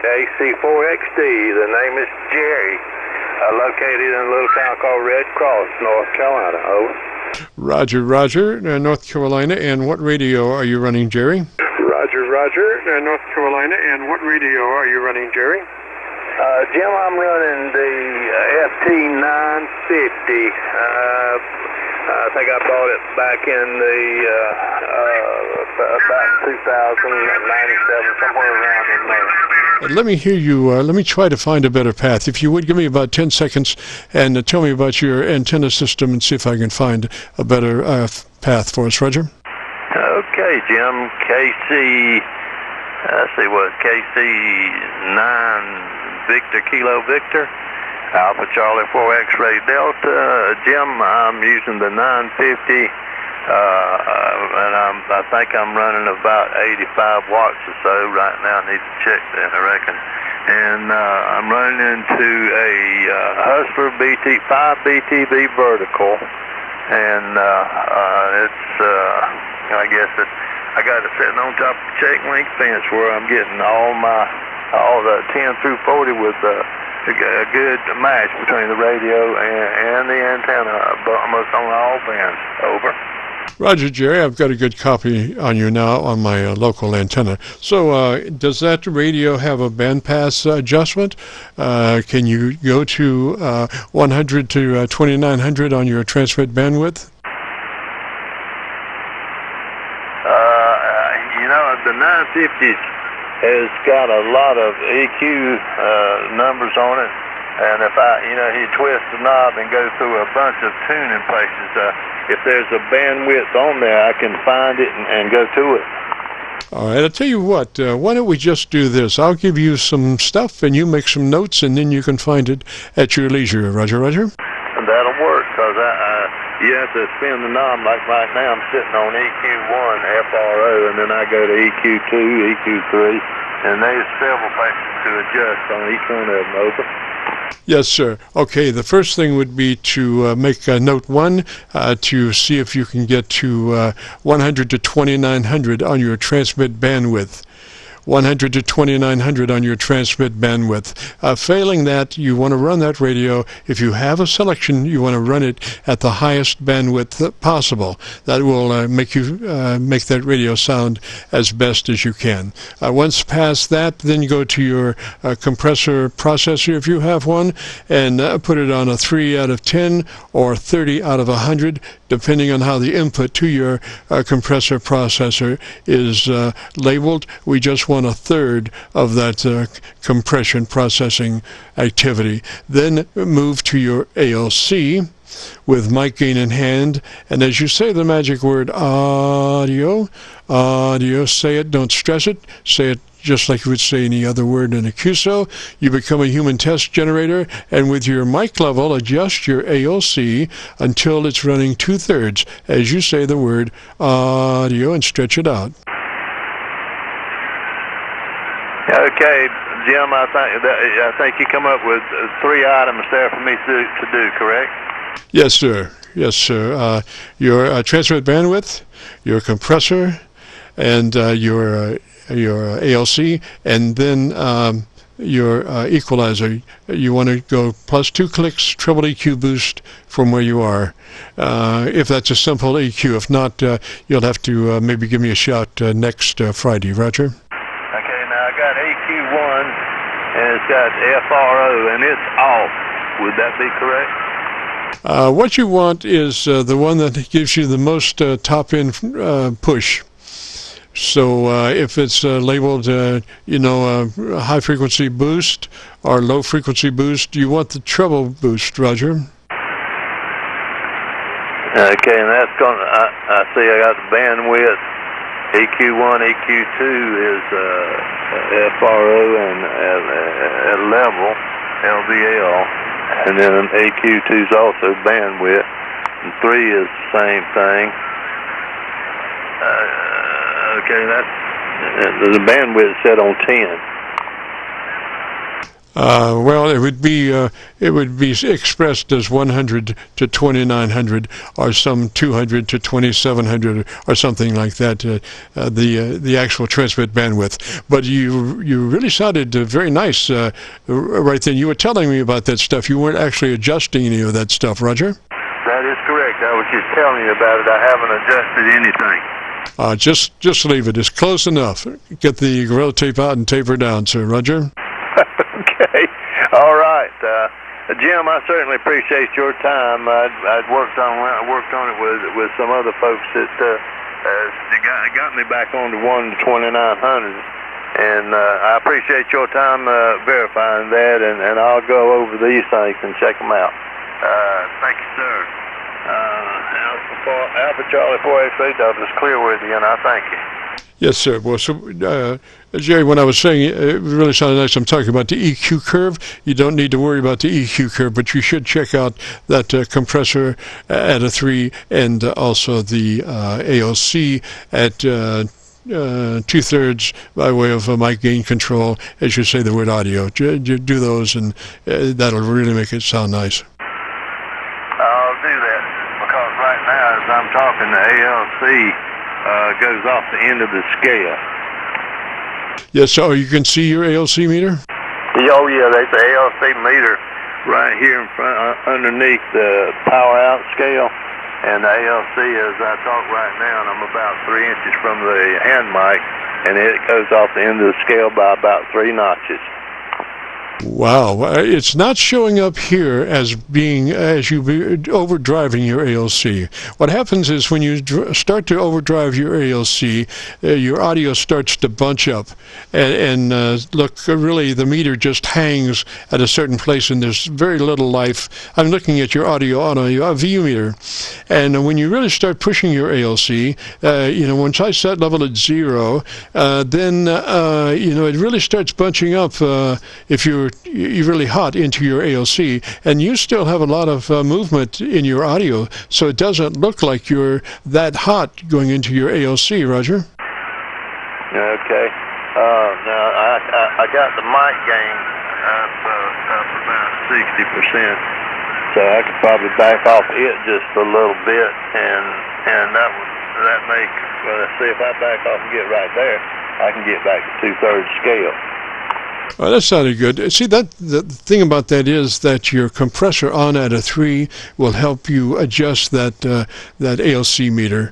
JERRY-AC4XD. The name is Jerry. Located in a little town called Red Cross, North Carolina. Over. Roger, Roger, North Carolina. And what radio are you running, Jerry? Roger, Roger, North Carolina. And what radio are you running, Jerry? Jim, I'm running the FT950. I think I bought it back in the about 2097, somewhere around in there. Let me hear you. Let me try to find a better path. If you would give me about 10 seconds and tell me about your antenna system and see if I can find a better path for us, Roger. Okay, Jim. KC9 Victor Kilo Victor. Alpha Charlie 4 X-Ray Delta. Jim, I'm using the 950, and I think I'm running about 85 watts or so right now. I need to check that, I reckon. And I'm running into a Hustler 5 BTV vertical, and I guess I got it sitting on top of the chain link fence where I'm getting all the 10 through 40 with a good match between the radio and the antenna, almost on all bands. Over. Roger, Jerry. I've got a good copy on you now on my local antenna. So does that radio have a bandpass adjustment? Can you go to 100 to 2900 on your transmit bandwidth? The 950 has got a lot of EQ numbers on it, and if you twist the knob and go through a bunch of tuning places, if there's a bandwidth on there, I can find it and go to it. All right, I'll tell you what, why don't we just do this? I'll give you some stuff and you make some notes and then you can find it at your leisure. Roger, Roger? And that'll work, because you have to spin the knob. Like right now, I'm sitting on EQ1 FRO, and then I go to EQ2, EQ3, and there's several places to adjust on each one of them. Over. Yes, sir. Okay, the first thing would be to make note 1 to see if you can get to 100 to 2900 on your transmit bandwidth. 100 to 2900 on your transmit bandwidth. Failing that, you want to run that radio. If you have a selection, you want to run it at the highest bandwidth possible. That will make you make that radio sound as best as you can. Once past that, then you go to your compressor processor, if you have one, and put it on a 3 out of 10 or 30 out of 100, depending on how the input to your compressor processor is labeled. We just want a third of that compression processing activity. Then move to your ALC with mic gain in hand, and as you say the magic word audio, say it, don't stress it, say it just like you would say any other word in a QSO. You become a human test generator, and with your mic level, adjust your ALC until it's running 2/3 as you say the word audio and stretch it out. Okay, Jim, I think you come up with 3 items there for me to do, correct? Yes, sir. Yes, sir. Your transmit bandwidth, your compressor, and your ALC, and then your equalizer. You want to go plus 2 clicks, treble EQ boost from where you are. If that's a simple EQ. If not, you'll have to maybe give me a shout next Friday. Roger? Okay, now I got EQ1, and it's got FRO, and it's off. Would that be correct? What you want is the one that gives you the most top-end push. So if it's labeled, high-frequency boost or low-frequency boost, you want the treble boost, Roger. Okay, and that's going to, I see I got the bandwidth. EQ1, EQ2 is FRO and level, LVL. And then EQ2 is also bandwidth. And 3 is the same thing. Okay, that's the bandwidth set on 10. Well, it would be expressed as 100 to 2900, or some 200 to 2700, or something like that. The actual transmit bandwidth. But you really sounded very nice right then. You were telling me about that stuff. You weren't actually adjusting any of that stuff, Roger. That is correct. I was just telling you about it. I haven't adjusted anything. Just leave it. It's close enough. Get the gorilla tape out and taper down, sir. Roger. Okay. All right. Jim, I certainly appreciate your time. I'd worked on it with some other folks that got me back on to 1 to 2900. And I appreciate your time verifying that, and I'll go over these things and check them out. Thank you, sir. Alpha Charlie 4XD, Douglas Clearworthy, and I thank you. Yes, sir. Well, so, Jerry, when I was saying it really sounded nice, I'm talking about the EQ curve. You don't need to worry about the EQ curve, but you should check out that compressor at a 3, and also the ALC at 2/3 by way of mic gain control, as you say the word audio. Do those, and that'll really make it sound nice. I'll do that, because right now, as I'm talking, the ALC goes off the end of the scale. Yes, so you can see your ALC meter? Oh, yeah, there's the ALC meter right here in front, underneath the power out scale. And the ALC, as I talk right now, and I'm about 3 inches from the hand mic, and it goes off the end of the scale by about 3 notches. Wow, it's not showing up here as being you overdriving your ALC. What happens is when you start to overdrive your ALC, your audio starts to bunch up, and look, really the meter just hangs at a certain place, and there's very little life. I'm looking at your audio on a VU meter, and when you really start pushing your ALC, once I set level at 0, then it really starts bunching up if you're really hot into your ALC, and you still have a lot of movement in your audio, so it doesn't look like you're that hot going into your ALC, Roger. Okay. Now I got the mic gain up about 60%, so I could probably back off it just a little bit, and that make, well, let's see, if I back off and get right there, I can get back to 2/3 scale. Oh, that sounded good. See, the thing about that is that your compressor on at a 3 will help you adjust that ALC meter.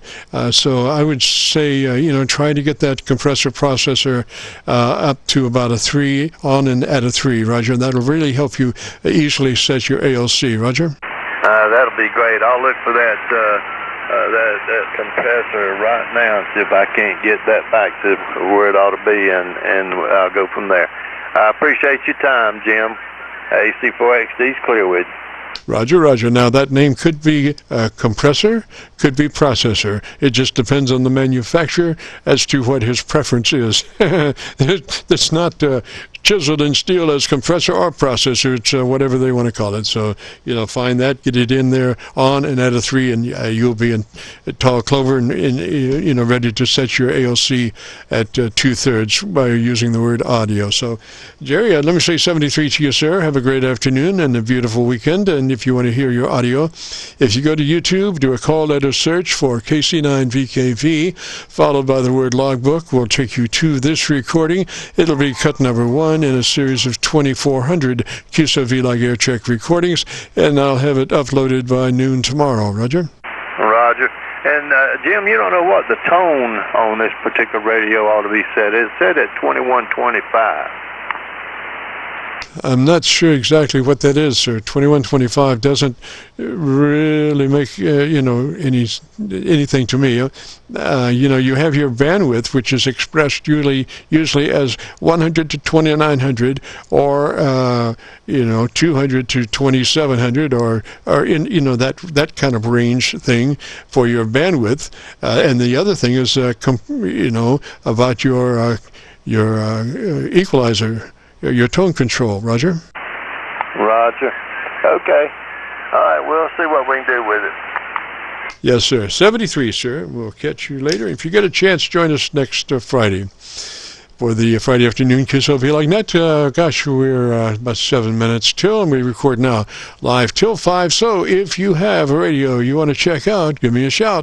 So I would say, try to get that compressor processor up to about a 3 on and at a 3, Roger. And that'll really help you easily set your ALC, Roger. That'll be great. I'll look for that compressor right now and see if I can't get that back to where it ought to be, and I'll go from there. I appreciate your time, Jim. AC4XD's Clearwood. Roger, Roger. Now, that name could be compressor, could be processor. It just depends on the manufacturer as to what his preference is. It's not chiseled in steel as compressor or processor. It's whatever they want to call it. So, find that, get it in there on and at a 3, and you'll be in tall clover and ready to set your ALC at 2/3 by using the word audio. So, Jerry, let me say 73 to you, sir. Have a great afternoon and a beautiful weekend. And if you want to hear your audio, if you go to YouTube, do a call letter search for KC9VKV, followed by the word logbook, will take you to this recording. It'll be cut number 1 in a series of 2,400 Qso-Vlog air check recordings, and I'll have it uploaded by noon tomorrow. Roger? Roger. And Jim, you don't know what the tone on this particular radio ought to be set. It's set at 2125. I'm not sure exactly what that is, sir. 2125 doesn't really make anything to me. You have your bandwidth, which is expressed usually as 100 to 2900, or 200 to 2700, or in that kind of range thing for your bandwidth. And the other thing is about your equalizer. Your tone control, Roger. Roger. Okay. All right, we'll see what we can do with it. Yes, sir. 73, sir. We'll catch you later. If you get a chance, join us next Friday. for the Friday afternoon Qso-Vlog net. Gosh, we're about 7 minutes till, and we record now live till 5. So if you have a radio you want to check out, give me a shout.